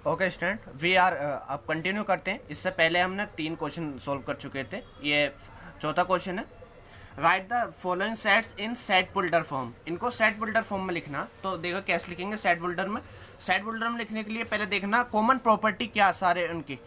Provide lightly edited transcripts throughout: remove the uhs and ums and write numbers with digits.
Okay student, we are अब continue करते हैं। इससे पहले हमने 3 क्वेश्चन सोल्व कर चुके थे। ये चौथा क्वेश्चन है। Right the following sets in set builder form. इनको सेट बिल्डर फॉर्म में लिखना। तो देखो कैसे लिखेंगे सेट बिल्डर में। सेट बिल्डर में लिखने के लिए पहले देखना कॉमन प्रॉपर्टी क्या सारे उनकी।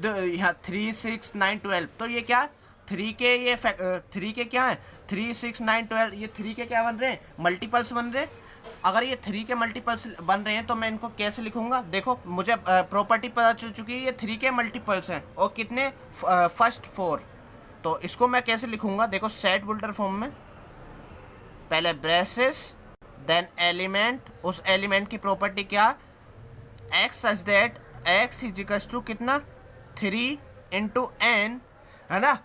यहाँ 3, 6, 9, 12। तो ये क्या 3 के ये 3 के क्या है 3, 6, 9, 12। ये 3 के क्या बन रहे हैं, मल्टीपल्स बन रहे हैं। अगर ये 3 के मल्टीपल्स बन रहे हैं तो मैं इनको कैसे लिखूंगा। देखो मुझे प्रॉपर्टी पता चल चुकी है, ये 3 के मल्टीपल्स हैं और कितने फर्स्ट 4। तो इसको मैं कैसे लिखूंगा, देखो सेट बिल्डर फॉर्म में पहले ब्रेसेस देन एलिमेंट। उस एलिमेंट की प्रॉपर्टी क्या, x such that x is equals to कितना 3 इंटू एन, है ना।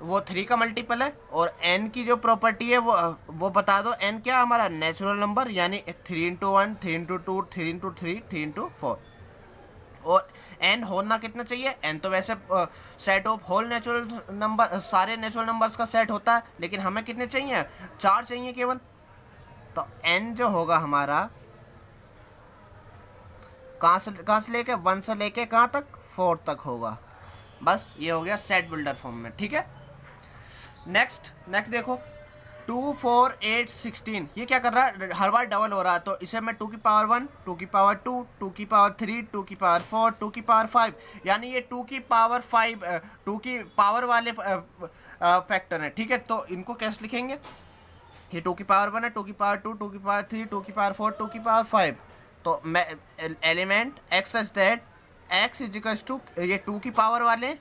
वो 3 का मल्टीपल है। और n की जो प्रॉपर्टी है वो बता दो। n क्या हमारा नेचुरल नंबर, यानी 3 इंटू 1, 3 इंटू 2, 3 इंटू 3, 3 इंटू 4। और n होना कितना चाहिए, n तो वैसे set of whole natural number, सारे नेचुरल नंबर्स का सेट होता है, लेकिन हमें कितने चाहिए, 4 चाहिए केवल। तो n जो होगा हमारा कहाँ से लेके 1 से लेके कहाँ तक 4 तक होगा। बस ये हो गया सेट बिल्डर फॉर्म में, ठीक है। नेक्स्ट देखो 2, 4, 8, 16। ये क्या कर रहा है, हर बार डबल हो रहा है। तो इसे मैं 2 की पावर 1, 2 की पावर 2, 2 की पावर 3, 2 की पावर 4, 2 की पावर 5, यानी ये 2 की पावर 5 2 की पावर वाले फैक्टर हैं, ठीक है। तो इनको कैसे लिखेंगे, ये 2 की पावर 1 है, 2 की पावर 2, 2 की पावर 3, 2 की पावर 4, 2 की पावर 5। तो मैं element x such that x is equal to ये 2 की पावर वाले,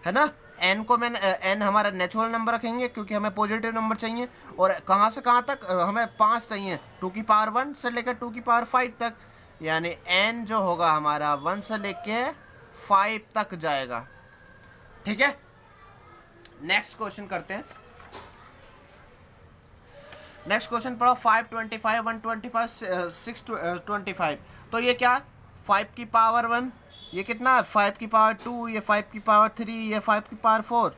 है ना। एन को मैंने एन हमारा नेचुरल नंबर रखेंगे क्योंकि हमें पॉजिटिव नंबर चाहिए। और कहाँ से कहाँ तक हमें 5 चाहिए, 2 की पावर 1 से लेकर 2 की पावर 5 तक, यानी एन जो होगा हमारा 1 से लेके 5 तक जाएगा, ठीक है। नेक्स्ट क्वेश्चन करते हैं। नेक्स्ट क्वेश्चन पढ़ो 525, 125, 625। तो ये क्या 5 की पावर 1, ये कितना है 5 की पावर 2, ये 5 की पावर 3, ये 5 की पावर 4,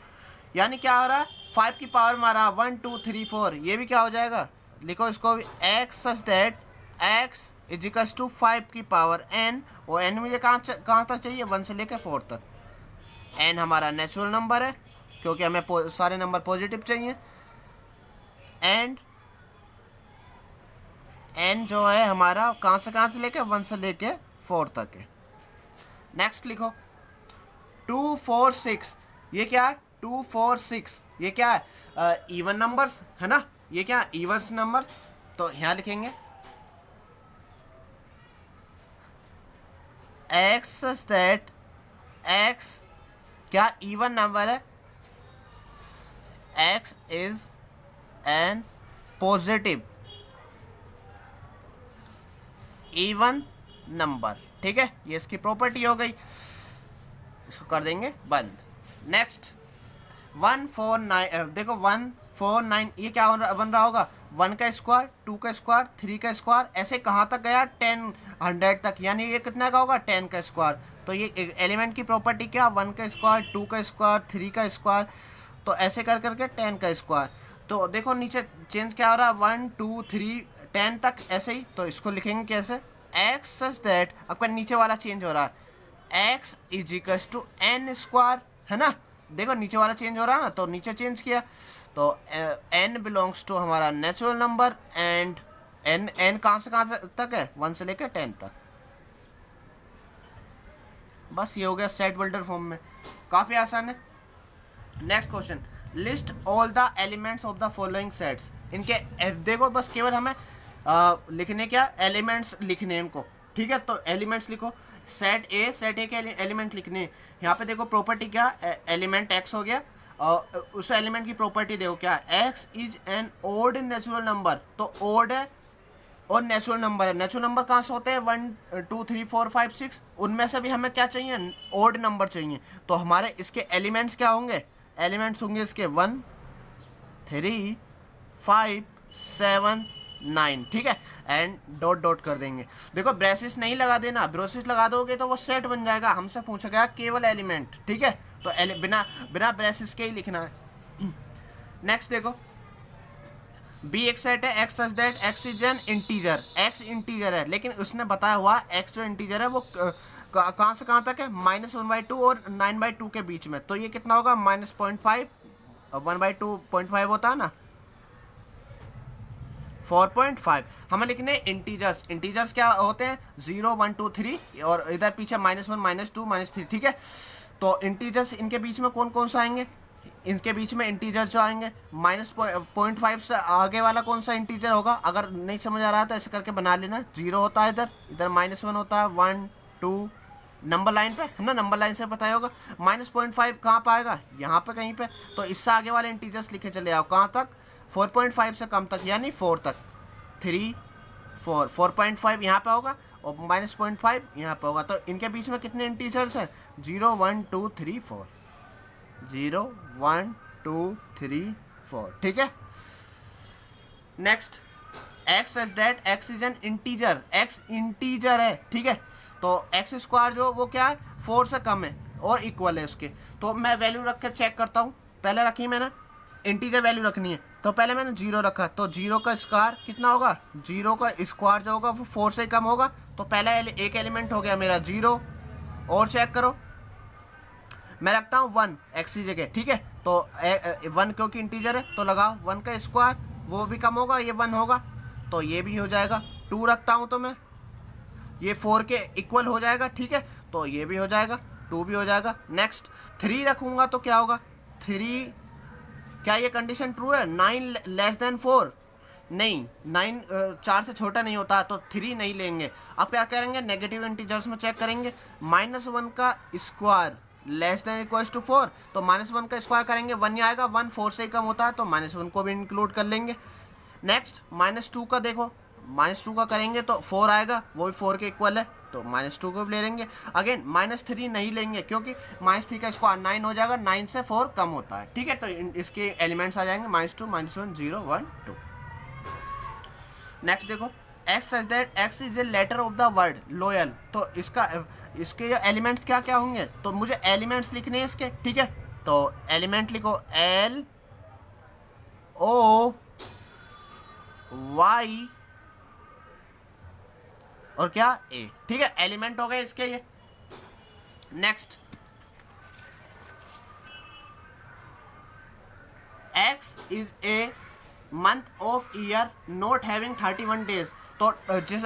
यानी क्या हो रहा है 5 की पावर मारा 1, 2, 3, 4। ये भी क्या हो जाएगा, लिखो इसको भी x such that x is equals to 5 की पावर n। और n मुझे कहाँ तक चाहिए, 1 से लेकर 4 तक। n हमारा नेचुरल नंबर है क्योंकि हमें सारे नंबर पॉजिटिव चाहिए। एंड n जो है हमारा कहाँ से लेके 1 से लेके 4 तक है। नेक्स्ट लिखो 2, 4, 6। ये क्या है 2, 4, 6। ये क्या है इवन नंबर्स, है ना। ये क्या इवन नंबर्स। तो यहाँ लिखेंगे एक्स सच दैट एक्स क्या इवन नंबर है, x is N positive even number, ठीक है। ये इसकी प्रॉपर्टी हो गई, इसको कर देंगे बंद। नेक्स्ट 1, 4, 9। देखो 1, 4, 9 ये क्या बन रहा होगा, 1 का स्क्वायर, 2 का स्क्वायर, 3 का स्क्वायर, ऐसे कहाँ तक गया 10, 100 तक, यानी ये कितना का होगा 10 का स्क्वायर। तो ये एलिमेंट की प्रॉपर्टी क्या, 1 का स्क्वायर, 2 का स्क्वायर, 3 का स्क्वायर, तो ऐसे कर करके 10 का स्क्वायर। तो देखो नीचे चेंज क्या हो रहा है 1, 2, 3, 10 तक ऐसे ही। तो इसको लिखेंगे कैसे, एक्स सच दैट आपका नीचे वाला चेंज हो रहा है x is equals to n square, है ना। देखो नीचे वाला चेंज हो रहा है ना, तो नीचे चेंज किया। तो n बिलोंग्स टू हमारा नेचुरल नंबर एंड n कहाँ से कहाँ तक है, 1 से लेकर 10 तक। बस ये हो गया सेट बिल्डर फॉर्म में, काफ़ी आसान है। Next question list all the elements of the following sets. इनके देखो बस केवल हमें लिखने क्या, एलिमेंट्स लिखने इनको, ठीक है। तो एलिमेंट्स लिखो, सेट ए के एलिमेंट लिखने। यहाँ पे देखो प्रॉपर्टी क्या, एलिमेंट एक्स हो गया और उस एलिमेंट की प्रॉपर्टी देखो क्या, x is an odd natural number. तो ओड है और नेचुरल नंबर है। नेचुरल नंबर कहाँ से होते हैं 1, 2, 3, 4, 5, 6, उनमें से भी हमें क्या चाहिए, ओड नंबर चाहिए। तो हमारे इसके एलिमेंट्स क्या होंगे, एलिमेंट्स होंगे इसके 1, 3, 5, 7, 9, ठीक है। एंड डॉट डॉट कर देंगे। देखो ब्रेसिस नहीं लगा देना, ब्रेसिस लगा दोगे तो वो सेट बन जाएगा। हमसे पूछा गया केवल एलिमेंट, ठीक है। तो बिना ब्रेसिस के ही लिखना है। नेक्स्ट देखो बी एक सेट है, x such that x is N integer. X integer है लेकिन उसने बताया हुआ एक्स जो इंटीजर है वो कहाँ से कहाँ तक है, -1/2 और 9/2 के बीच में, तो ये कितना होगा -0.5, 1/2 0.5 होता है ना, 4.5। हमें लिखने इंटीजर्स, इंटीजर्स क्या होते हैं 0 1 2 3 और इधर पीछे -1 -2 -3, ठीक है। तो इंटीजर्स इनके बीच में कौन कौन सा आएंगे, इनके बीच में इंटीजर्स जो आएंगे -0.5 से आगे वाला कौन सा इंटीजर होगा, अगर नहीं समझ आ रहा है तो ऐसे करके बना लेना, 0 होता है इधर, इधर -1 होता है, 1 2 नंबर लाइन पे है ना, नंबर लाइन से पता ही होगा। -0.5 कहाँ पर आएगा, यहाँ पे कहीं पे, तो इससे आगे वाले इंटीजर्स लिखे चले आओ, कहाँ तक 4.5 से कम तक, यानी 4 तक, 3 4, 4.5 यहाँ पे होगा और -0.5 यहाँ पे होगा। तो इनके बीच में कितने इंटीजर्स हैं, 0 1 2 3 4, 0 1 2 3 4, ठीक है। Next, x is that x is an integer, x integer है, ठीक है। तो x स्क्वायर जो वो क्या है 4 से कम है और इक्वल है उसके, तो मैं वैल्यू रख के चेक करता हूँ। पहले रखी मैंने इंटीजर वैल्यू रखनी है, तो पहले मैंने 0 रखा, तो 0 का स्क्वायर कितना होगा, 0 का स्क्वायर जो होगा वो 4 से कम होगा, तो पहला एक एलिमेंट हो गया मेरा 0। और चेक करो, मैं रखता हूँ 1 x की जगह, ठीक है। तो 1 क्योंकि इंटीजर है तो लगाओ 1 का स्क्वायर, वो भी कम होगा, ये 1 होगा, तो ये भी हो जाएगा। 2 रखता हूँ तो मैं, ये 4 के इक्वल हो जाएगा, ठीक है, तो ये भी हो जाएगा, 2 भी हो जाएगा। नेक्स्ट 3 रखूँगा तो क्या होगा, 3, क्या ये कंडीशन ट्रू है, 9 लेस देन 4, नहीं, 9 4 से छोटा नहीं होता, तो 3 नहीं लेंगे। अब क्या करेंगे, नेगेटिव इंटीजर्स में चेक करेंगे, -1 का square less than equals to 4, तो -1 का स्क्वायर करेंगे 1 ही आएगा, 1 4 से ही कम होता है, तो -1 को भी इंक्लूड कर लेंगे। नेक्स्ट -2 का देखो, -2 का करेंगे तो 4 आएगा, वो भी 4 के इक्वल है, तो -2 को भी ले लेंगे। अगेन -3 नहीं लेंगे क्योंकि -3 का स्क्वायर 9 हो जाएगा, 9 से 4 कम होता है, ठीक है। तो इसके एलिमेंट्स आ जाएंगे -2 -1 0 1 2। नेक्स्ट देखो, x is that x is a letter of the word loyal, तो इसके जो एलिमेंट्स क्या क्या होंगे, तो मुझे एलिमेंट्स लिखने हैं इसके, ठीक है। तो एलिमेंट लिखो L O Y और क्या A, ठीक है, एलिमेंट हो गए इसके ये। Next, X is a month of year not having 31 days, तो जिस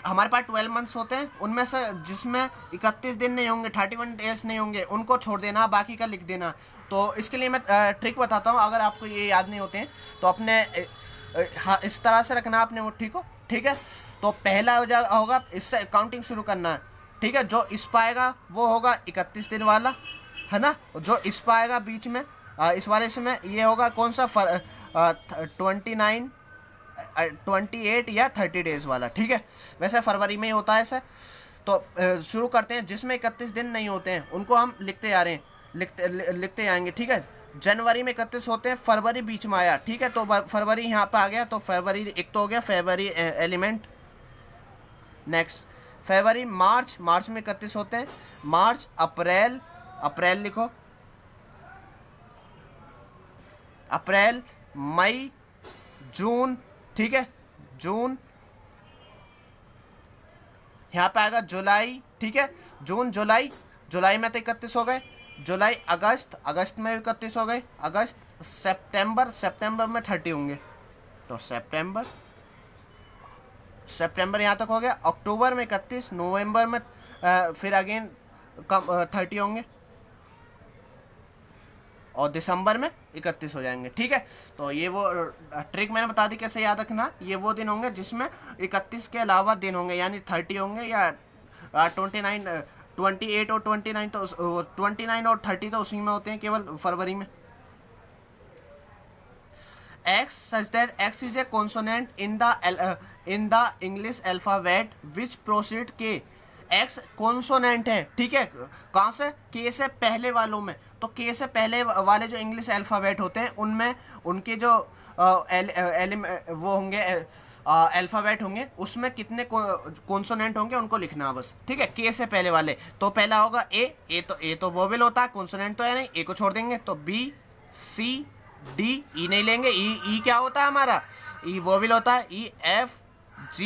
हमारे पास 12 मंथ्स होते हैं, उनमें से जिसमें 31 दिन नहीं होंगे, 31 डेज नहीं होंगे, उनको छोड़ देना, बाकी का लिख देना। तो इसके लिए मैं ट्रिक बताता हूँ, अगर आपको ये याद नहीं होते हैं तो अपने इस तरह से रखना अपने मुट्ठी को, ठीक है। तो पहला होगा इससे काउंटिंग शुरू करना है, ठीक है। जो इस पाएगा वो होगा 31 दिन वाला, है ना। जो इस पाएगा बीच में इस वाले से ये होगा कौन सा 29 28 या 30 डेज वाला, ठीक है। वैसे फरवरी में ही होता है ऐसा। तो शुरू करते हैं, जिसमें 31 दिन नहीं होते हैं उनको हम लिखते आ रहे हैं, लिखते आएंगे, ठीक है। जनवरी में 31 होते हैं, फरवरी बीच में आया, ठीक है, तो फरवरी यहाँ पे आ गया, तो फरवरी एक तो हो गया फरवरी एलिमेंट। नेक्स्ट फरवरी, मार्च में 31 होते हैं, मार्च, अप्रैल लिखो, अप्रैल, मई, जून, ठीक है, जून, यहाँ पे आएगा जुलाई, ठीक है, जून, जुलाई में तो 31 हो गए, जुलाई, अगस्त में भी 31 हो गए, अगस्त, सितंबर में 30 होंगे, तो सितंबर यहाँ तक हो गया, अक्टूबर में 31, नवंबर में फिर अगेन 30 होंगे, और दिसंबर में 31 हो जाएंगे, ठीक है। तो ये वो ट्रिक मैंने बता दी कैसे याद रखना। ये वो दिन होंगे जिसमें 31 के अलावा दिन होंगे, यानी 30 होंगे या 29 28 और 29, तो 29 और 30 तो उसी में होते हैं केवल फरवरी में। X such that X is a consonant in the English alphabet which proceed K। X consonant है, ठीक है, कहाँ से, K से पहले वालों में। तो K से पहले वाले जो इंग्लिश अल्फ़ाबेट होते हैं उनमें उनके जो वो होंगे अल्फ़ाबेट होंगे, उसमें कितने कॉन्सोनेंट होंगे उनको लिखना बस, ठीक है। K से पहले वाले, तो पहला होगा A तो वोवेल होता है, कॉन्सोनेंट तो है नहीं, A को छोड़ देंगे, तो B C D, E नहीं लेंगे, E क्या होता है हमारा, E वोवेल होता है, E F G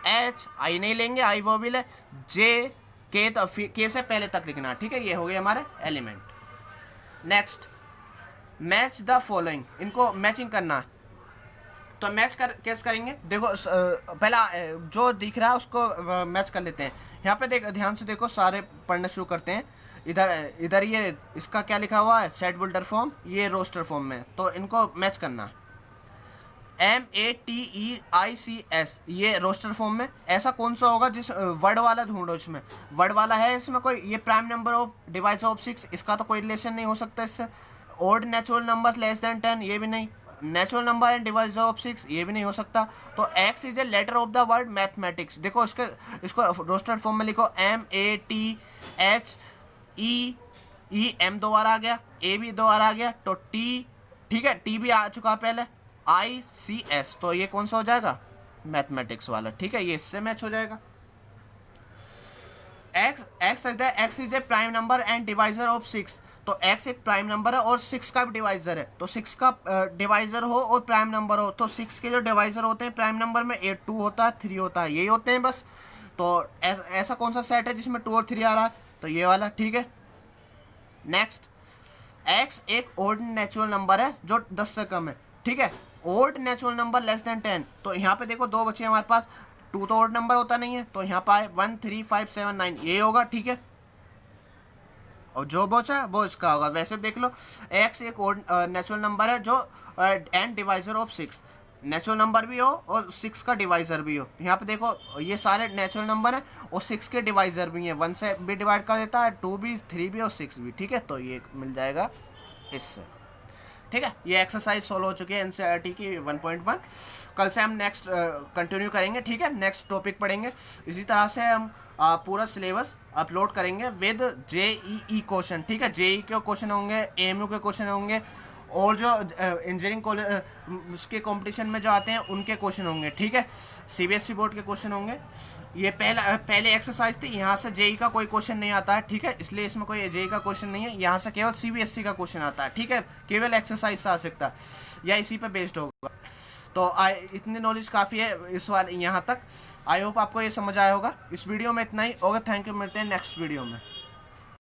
H, I नहीं लेंगे, I वोवेल है, J के से पहले तक लिखना, ठीक है। ये हो गए हमारे element. Next, match the following, इनको मैचिंग करना है। तो मैच कैसे करेंगे, देखो पहला जो दिख रहा है उसको मैच कर लेते हैं। यहाँ पे ध्यान से देखो, सारे पढ़ना शुरू करते हैं। इधर ये इसका क्या लिखा हुआ है, सेट बिल्डर फॉर्म, ये रोस्टर फॉर्म में, तो इनको मैच करना है। MATEICS, ये रोस्टर फॉर्म में। ऐसा कौन सा होगा जिस वर्ड वाला ढूंढो, इसमें वर्ड वाला है इसमें कोई, ये prime number of divisor of 6, इसका तो कोई रिलेशन नहीं हो सकता इससे। Odd natural number less than 10, ये भी नहीं। Natural number and divisor of 6, ये भी नहीं हो सकता। तो X is a letter of the word mathematics. देखो इसको रोस्टर फॉर्म में लिखो, MATHEE, M दो बार आ गया, A भी दो बार आ गया, तो T, ठीक है, T भी आ चुका पहले, ICS, तो ये कौन सा हो जाएगा, मैथमेटिक्स वाला, ठीक है, ये इससे मैच हो जाएगा। X is A prime number and divisor of 6, तो X एक प्राइम नंबर है और 6 का भी डिवाइजर है। तो 6 का डिवाइजर हो और प्राइम नंबर हो, तो 6 के जो डिवाइजर होते हैं प्राइम नंबर में 8, 2 होता है, 3 होता है, यही होते हैं बस। तो ऐसा कौन सा सेट है जिसमें 2 और 3 आ रहा है, तो ये वाला, ठीक है। नेक्स्ट, X एक ओड नेचुरल नंबर है जो 10 से कम है, ठीक है। Odd natural number less than 10, तो यहाँ पे देखो 2 बचे हमारे पास, 2 तो ओड नंबर होता नहीं है, तो यहाँ पे 1, 3, 5, 7, 9, ये होगा, ठीक है। और जो बचा है वो इसका होगा। वैसे देख लो, X एक ओड नेचुरल नंबर है जो and divisor of 6, natural number भी हो और 6 का डिवाइजर भी हो। यहाँ पे देखो ये सारे नेचुरल नंबर हैं और 6 के डिवाइजर भी हैं, 1 से भी डिवाइड कर देता है, 2 भी, 3 भी और 6 भी, ठीक है। तो ये मिल जाएगा इससे, ठीक है। ये एक्सरसाइज सोल्व हो चुकी है NCERT की 1.1। कल से हम नेक्स्ट कंटिन्यू करेंगे, ठीक है, नेक्स्ट टॉपिक पढ़ेंगे। इसी तरह से हम पूरा सिलेबस अपलोड करेंगे विद JEE क्वेश्चन, ठीक है। JEE के क्वेश्चन होंगे, AMU के क्वेश्चन होंगे, और जो इंजीनियरिंग कॉलेज उसके कंपटीशन में जो आते हैं उनके क्वेश्चन होंगे, ठीक है। CBSE बोर्ड के क्वेश्चन होंगे। ये पहले एक्सरसाइज थी, यहाँ से JEE का कोई क्वेश्चन नहीं आता है, ठीक है, इसलिए इसमें कोई JEE का क्वेश्चन नहीं है। यहाँ से केवल CBSE का क्वेश्चन आता है, ठीक है, केवल एक्सरसाइज से आ सकता है या इसी पे बेस्ड होगा। तो इतनी नॉलेज काफ़ी है इस बार यहाँ तक। आई होप आपको ये समझ आया होगा। इस वीडियो में इतना ही होगा। थैंक यू, मिलते हैं नेक्स्ट वीडियो में।